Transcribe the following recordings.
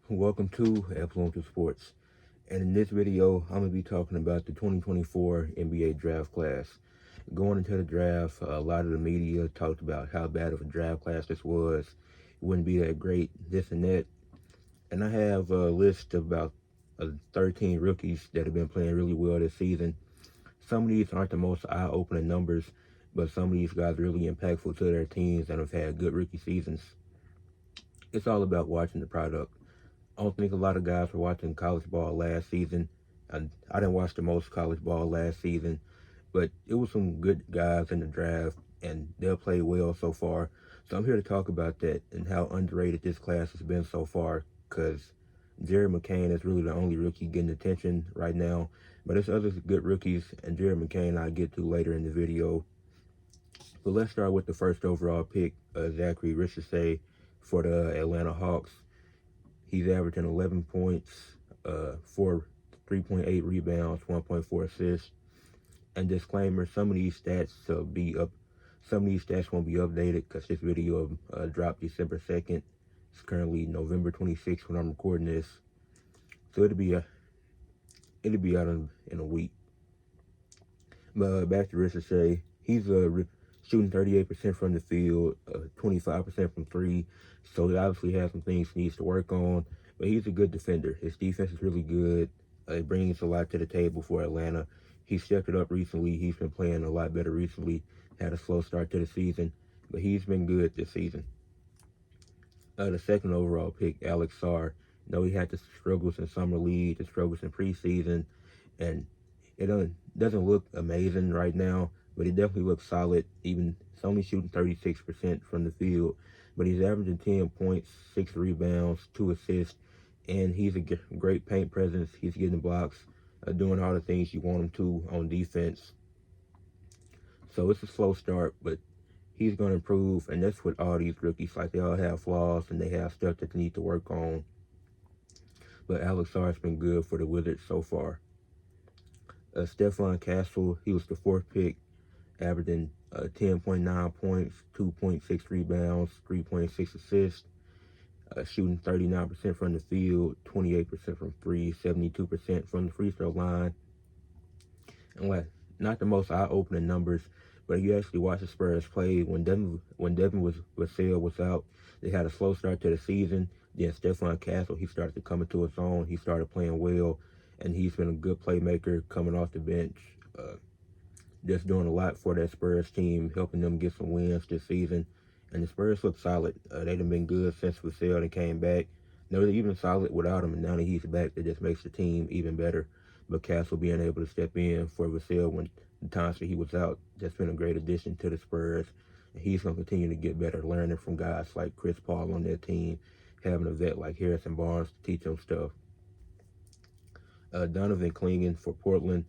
Welcome to Influential Sports. And in this video, I'm going to be talking about the 2024 NBA draft class. Going into the draft, a lot of the media talked about how bad of a draft class this was. It wouldn't be that great, this and that. And I have a list of about 13 rookies that have been playing really well this season. Some of these aren't the most eye-opening numbers, but some of these guys are really impactful to their teams and have had good rookie seasons. It's all about watching the product. I don't think a lot of guys were watching college ball last season. I didn't watch the most college ball last season, but it was some good guys in the draft, and they'll play well so far. So I'm here to talk about that and how underrated this class has been so far, because Jared McCain is really the only rookie getting attention right now. But there's other good rookies, and Jared McCain I'll get to later in the video. But let's start with the first overall pick, Zachary Richardson for the Atlanta Hawks. He's averaging 11 points, 3.8 rebounds, 1.4 assists. And disclaimer: some of these stats won't be updated because this video dropped December 2nd. It's currently November 26th when I'm recording this, so it'll be out in a week. But back to Richardson, he's shooting 38% from the field, 25% from three. So he obviously has some things he needs to work on, but he's a good defender. His defense is really good. It brings a lot to the table for Atlanta. He stepped it up recently. He's been playing a lot better recently. Had a slow start to the season, but he's been good this season. The second overall pick, Alex Sarr. Though he had the struggles in summer league, the struggles in preseason, and it doesn't look amazing right now, but it definitely looks solid. Even it's only shooting 36% from the field, but he's averaging 10 points, 6 rebounds, 2 assists, and he's a great paint presence. He's getting blocks, doing all the things you want him to on defense. So it's a slow start, but he's going to improve, and that's with all these rookies. Like, they all have flaws, and they have stuff that they need to work on. But Alex Sarr's been good for the Wizards so far. Stephon Castle, he was the fourth pick, averaging 10.9 points, 2.6 rebounds, 3.6 assists, shooting 39% from the field, 28% from three, 72% from the free throw line. And not the most eye-opening numbers, but if you actually watch the Spurs play, when Devin Vassell was out, they had a slow start to the season. Then Stephon Castle, he started to come into his own. He started playing well, and he's been a good playmaker coming off the bench. Just doing a lot for that Spurs team, helping them get some wins this season. And the Spurs look solid. They've been good since Vassell came back. They're even solid without him, and now that he's back, that just makes the team even better. But Castle being able to step in for Vassell when the times that he was out, that's been a great addition to the Spurs. And he's going to continue to get better, learning from guys like Chris Paul on their team, having a vet like Harrison Barnes to teach him stuff. Donovan Clingan for Portland,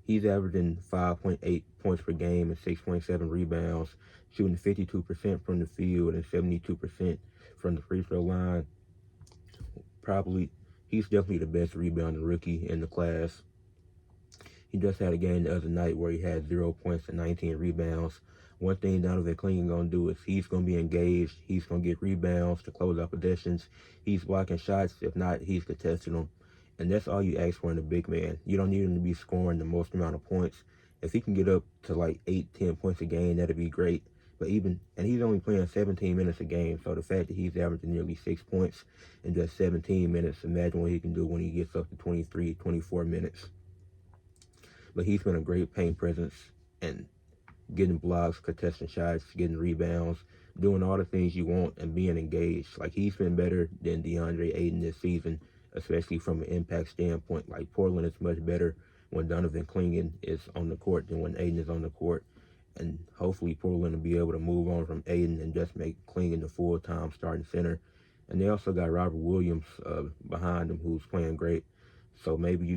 he's averaging 5.8 points per game and 6.7 rebounds, shooting 52% from the field and 72% from the free throw line. He's definitely the best rebounding rookie in the class. He just had a game the other night where he had 0 points and 19 rebounds. One thing Donovan Clingan going to do is he's going to be engaged. He's going to get rebounds to close out possessions. He's blocking shots. If not, he's contesting them. And that's all you ask for in a big man. You don't need him to be scoring the most amount of points. If he can get up to like 8, 10 points a game, that'd be great. But he's only playing 17 minutes a game, so the fact that he's averaging nearly 6 points in just 17 minutes, imagine what he can do when he gets up to 23, 24 minutes. But he's been a great paint presence and getting blocks, contesting shots, getting rebounds, doing all the things you want and being engaged. Like, he's been better than DeAndre Ayton this season, especially from an impact standpoint. Like, Portland is much better when Donovan Clingan is on the court than when Ayton is on the court. And hopefully Portland will be able to move on from Ayton and just make Clingan the full-time starting center. And they also got Robert Williams behind him, who's playing great. So maybe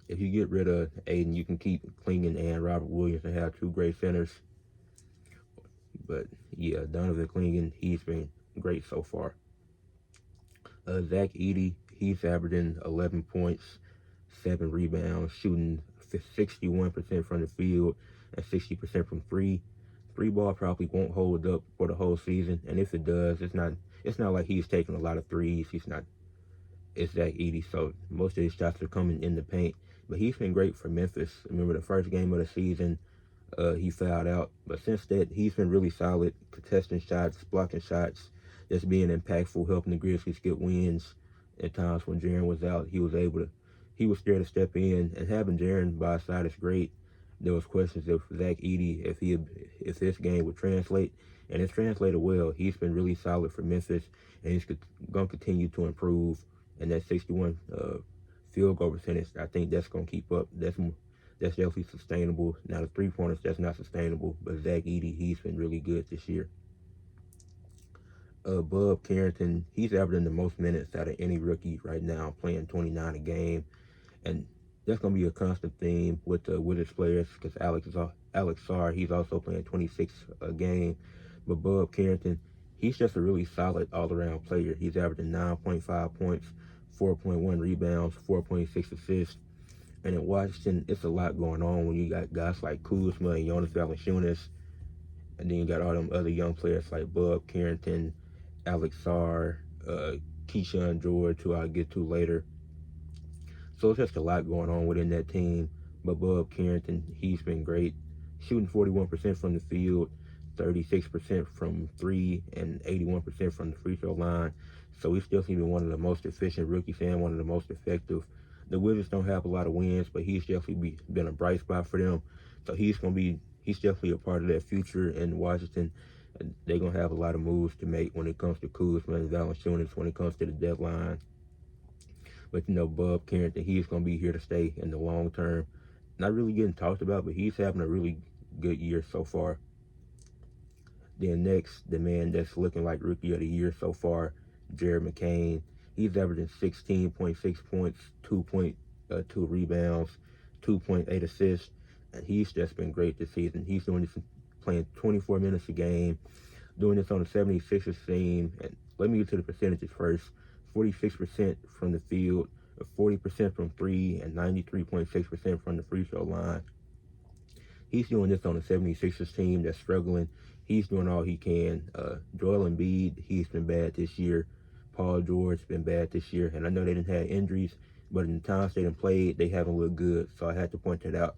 if you get rid of Ayton, you can keep Clingan and Robert Williams and have two great centers. But yeah, Donovan Clingan, he's been great so far. Zach Edey, he's averaging 11 points, 7 rebounds, shooting 61% from the field and 60% from three. Three ball probably won't hold up for the whole season, and if it does, it's not like he's taking a lot of threes. He's not. It's Zach Edey, so most of his shots are coming in the paint. But he's been great for Memphis. Remember the first game of the season, he fouled out, but since that he's been really solid, contesting shots, blocking shots, just being impactful, helping the Grizzlies get wins. At times when Jaren was out, he was there to step in, and having Jaren by his side is great. There was questions of Zach Edey if this game would translate, and it's translated well. He's been really solid for Memphis, and he's going to continue to improve. And that 61 field goal percentage, I think that's going to keep up. That's definitely sustainable. Now the 3-pointers, that's not sustainable, but Zach Edey, he's been really good this year. Bub Carrington, he's averaging the most minutes out of any rookie right now, playing 29 a game, and that's going to be a constant theme with the Wizards players because Alex Sarr, he's also playing 26 a game, but Bub Carrington, he's just a really solid all-around player. He's averaging 9.5 points, 4.1 rebounds, 4.6 assists. And in Washington, it's a lot going on when you got guys like Kuzma and Jonas Valanciunas, and then you got all them other young players like Bub Carrington, Alex Sarr, Keyshawn George, who I'll get to later. So it's just a lot going on within that team. But Bub Carrington, he's been great, shooting 41% from the field, 36% from three, and 81% from the free throw line. So he's definitely been one of the most efficient rookies and one of the most effective. The Wizards don't have a lot of wins, but he's definitely been a bright spot for them. So he's definitely a part of that future in Washington. And they're going to have a lot of moves to make when it comes to Kuzma and Valanciunas, when it comes to the deadline. But, Bub Carrington, he's going to be here to stay in the long term. Not really getting talked about, but he's having a really good year so far. Then next, the man that's looking like Rookie of the Year so far, Jared McCain. He's averaging 16.6 points, 2.2 rebounds, 2.8 assists, and he's just been great this season. He's doing this, playing 24 minutes a game, doing this on the 76ers team. And let me get to the percentages first. 46% from the field, 40% from three, and 93.6% from the free throw line. He's doing this on the 76ers team that's struggling. He's doing all he can. Joel Embiid, he's been bad this year. Paul George been bad this year, and I know they didn't have injuries, but in the times they didn't play, they haven't looked good, so I had to point that out.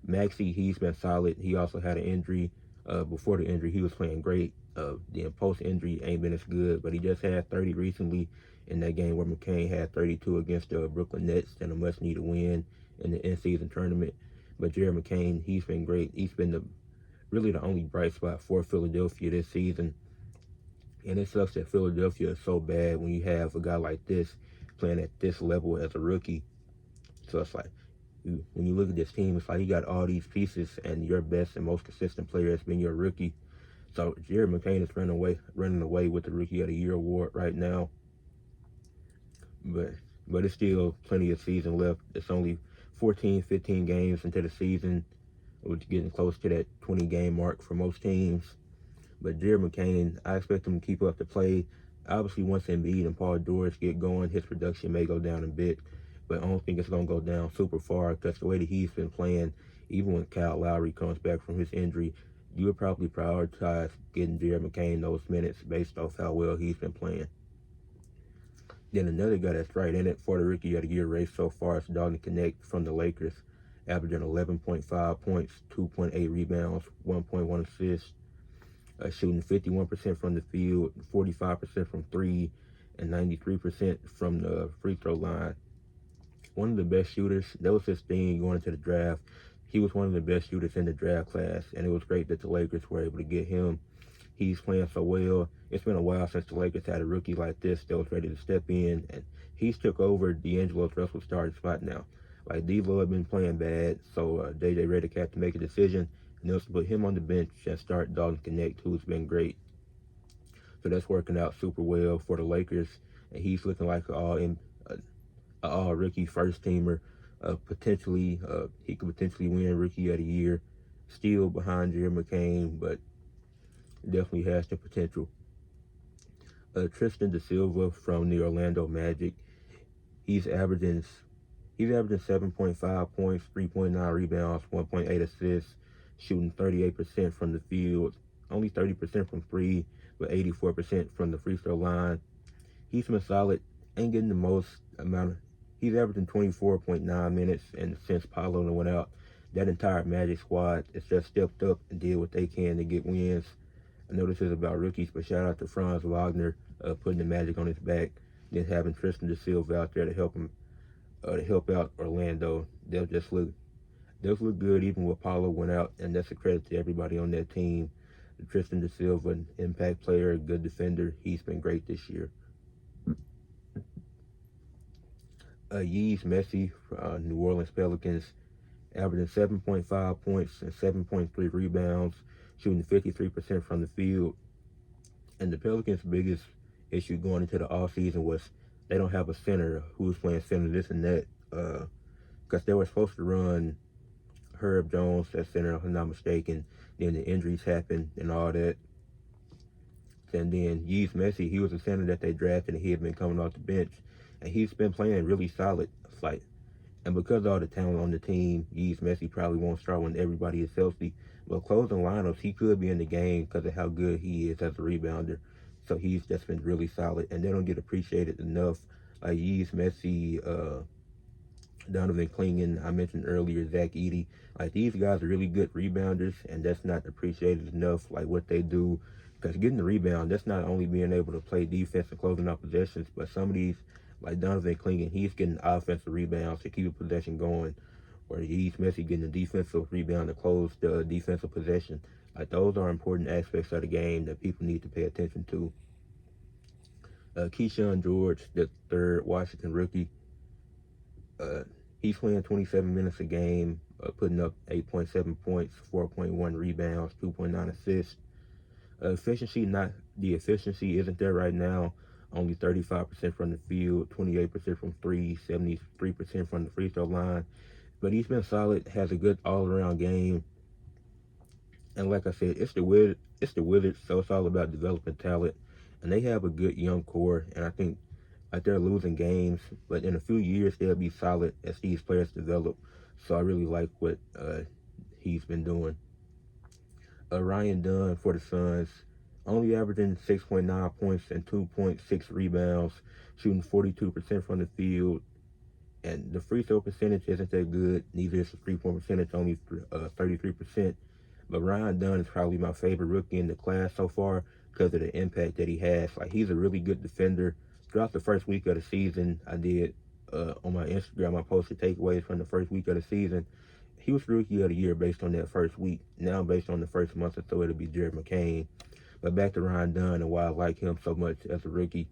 Maxey, he's been solid. He also had an injury. Before the injury, he was playing great. Then post-injury ain't been as good, but he just had 30 recently in that game where McCain had 32 against the Brooklyn Nets in a much-needed win in the in-season tournament. But Jared McCain, he's been great. He's been really the only bright spot for Philadelphia this season. And it sucks that Philadelphia is so bad when you have a guy like this playing at this level as a rookie. So it's like, when you look at this team, it's like you got all these pieces, and your best and most consistent player has been your rookie. So Jared McCain is running away with the Rookie of the Year award right now. But it's still plenty of season left. It's only 14, 15 games into the season, which is getting close to that 20-game mark for most teams. But Jared McCain, I expect him to keep up the play. Obviously, once Embiid and Paul George get going, his production may go down a bit, but I don't think it's going to go down super far because the way that he's been playing, even when Kyle Lowry comes back from his injury, you would probably prioritize getting Jared McCain those minutes based off how well he's been playing. Then another guy that's right in it for the Rookie of the Year race so far is Dalton Connect from the Lakers, averaging 11.5 points, 2.8 rebounds, 1.1 assists, shooting 51% from the field, 45% from three, and 93% from the free throw line. One of the best shooters. That was his thing going into the draft. He was one of the best shooters in the draft class, and it was great that the Lakers were able to get him. He's playing so well. It's been a while since the Lakers had a rookie like this that was ready to step in, and he's took over D'Angelo Russell's starting spot now. Like, D'Lo had been playing bad, so J.J. Redick had to make a decision, and they'll put him on the bench and start Dalton Connect, who's been great. So that's working out super well for the Lakers, and he's looking like an all-rookie first-teamer. He could potentially win Rookie of the Year, still behind Jared McCain, but definitely has the potential. Tristan Da Silva from the Orlando Magic, he's averaging 7.5 points, 3.9 rebounds, 1.8 assists, shooting 38% from the field, only 30% from three, but 84% from the free throw line. He's been solid, ain't getting the most amount of, he's averaging 24.9 minutes, and since Paolo went out, that entire Magic squad has just stepped up and did what they can to get wins. I know this is about rookies, but shout out to Franz Wagner putting the Magic on his back, then having Tristan da Silva out there to help him to help out Orlando. They'll look good even with Paulo went out, and that's a credit to everybody on that team. Tristan da Silva, an impact player, good defender. He's been great this year. Yeez Messi, New Orleans Pelicans, averaging 7.5 points and 7.3 rebounds, shooting 53% from the field. And the Pelicans' biggest issue going into the offseason was they don't have a center who's playing center, this and that, because they were supposed to run Herb Jones at center, if I'm not mistaken. Then the injuries happened and all that. And then Yeez Messi, he was a center that they drafted, and he had been coming off the bench, and he's been playing really solid. And because of all the talent on the team, Yeez Messi probably won't start when everybody is healthy. But closing lineups, he could be in the game because of how good he is as a rebounder. So he's just been really solid, and they don't get appreciated enough. Like Yeez Messi, Donovan Clingan, I mentioned earlier, Zach Edey. Like, these guys are really good rebounders, and that's not appreciated enough, like what they do. Because getting the rebound, that's not only being able to play defense and closing out possessions, but some of these, like Donovan Clingan, he's getting offensive rebounds to keep a possession going. Or Yeez Messi getting a defensive rebound to close the defensive possession. Like, those are important aspects of the game that people need to pay attention to. Keyshawn George, the third Washington rookie, he's playing 27 minutes a game, putting up 8.7 points, 4.1 rebounds, 2.9 assists. The efficiency isn't there right now. Only 35% from the field, 28% from three, 73% from the free throw line. But he's been solid, has a good all-around game. And like I said, it's the Wizards, so it's all about developing talent. And they have a good young core, and I think like they're losing games, but in a few years they'll be solid as these players develop. So I really like what he's been doing. Ryan Dunn for the Suns, only averaging 6.9 points and 2.6 rebounds, shooting 42% from the field. And the free throw percentage isn't that good. Neither is the three-point percentage, only 33%. But Ryan Dunn is probably my favorite rookie in the class so far because of the impact that he has. Like, he's a really good defender. Throughout the first week of the season, I did on my Instagram, I posted takeaways from the first week of the season. He was Rookie of the Year based on that first week. Now, based on the first month or so, it'll be Jared McCain. But back to Ryan Dunn and why I like him so much as a rookie.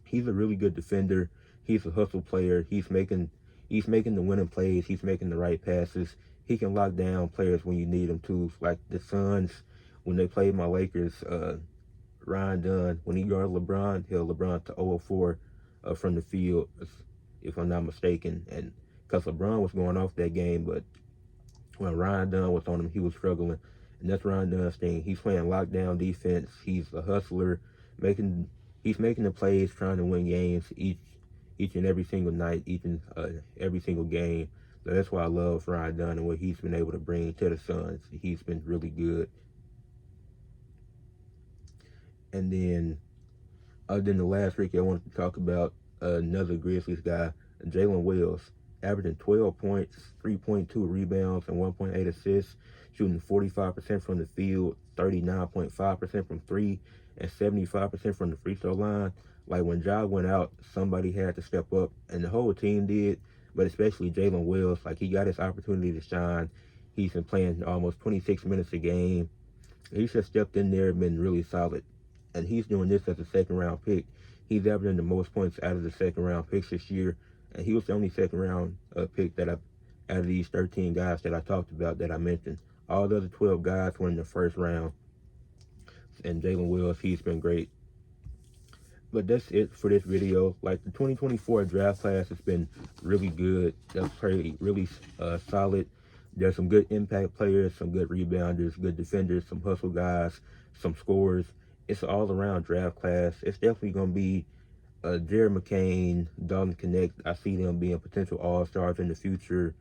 He's a really good defender. He's a hustle player. He's making the winning plays. He's making the right passes. He can lock down players when you need him to. Like the Suns, when they played my Lakers, Ryan Dunn, when he guarded LeBron, held LeBron to 0 4 from the field, if I'm not mistaken. And because LeBron was going off that game, but when Ryan Dunn was on him, he was struggling. And that's Ryan Dunn's thing. He's playing lockdown defense. He's a hustler. He's making the plays, trying to win games each and every single night, every single game. So that's why I love Ryan Dunn and what he's been able to bring to the Suns. He's been really good. And then, other than the last rookie, I wanted to talk about another Grizzlies guy, Jalen Wells, averaging 12 points, 3.2 rebounds, and 1.8 assists, shooting 45% from the field, 39.5% from three, and 75% from the free throw line. Like, when Ja went out, somebody had to step up, and the whole team did, but especially Jalen Wells. Like, he got his opportunity to shine. He's been playing almost 26 minutes a game. He's just stepped in there and been really solid. And he's doing this as a second-round pick. He's averaging the most points out of the second-round picks this year, and he was the only second-round pick out of these 13 guys that I talked about, that I mentioned. All the other 12 guys were in the first round. And Jalen Wells, he's been great. But that's it for this video. Like, the 2024 draft class has been really good. That's really solid. There's some good impact players, some good rebounders, good defenders, some hustle guys, some scorers. It's an all-around draft class. It's definitely going to be Jared McCain, Dalton Connect. I see them being potential all-stars in the future.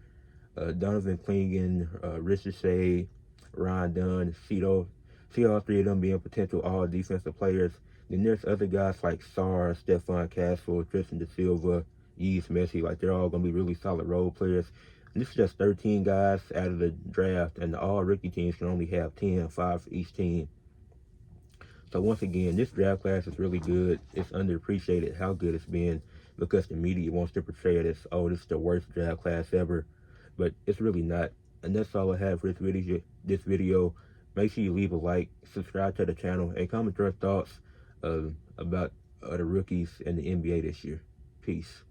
Donovan Clingan, Richard Shea, Ron Dunn, see all three of them being potential all defensive players. Then there's other guys like Sarr, Stephon Castle, Tristan Da Silva, Yves Messi. Like, they're all going to be really solid role players. And this is just 13 guys out of the draft, and the all-rookie teams can only have 10, 5 for each team. So once again, this draft class is really good. It's underappreciated how good it's been because the media wants to portray it as, oh, this is the worst draft class ever. But it's really not. And that's all I have for this video. Make sure you leave a like, subscribe to the channel, and comment your thoughts about the rookies in the NBA this year. Peace.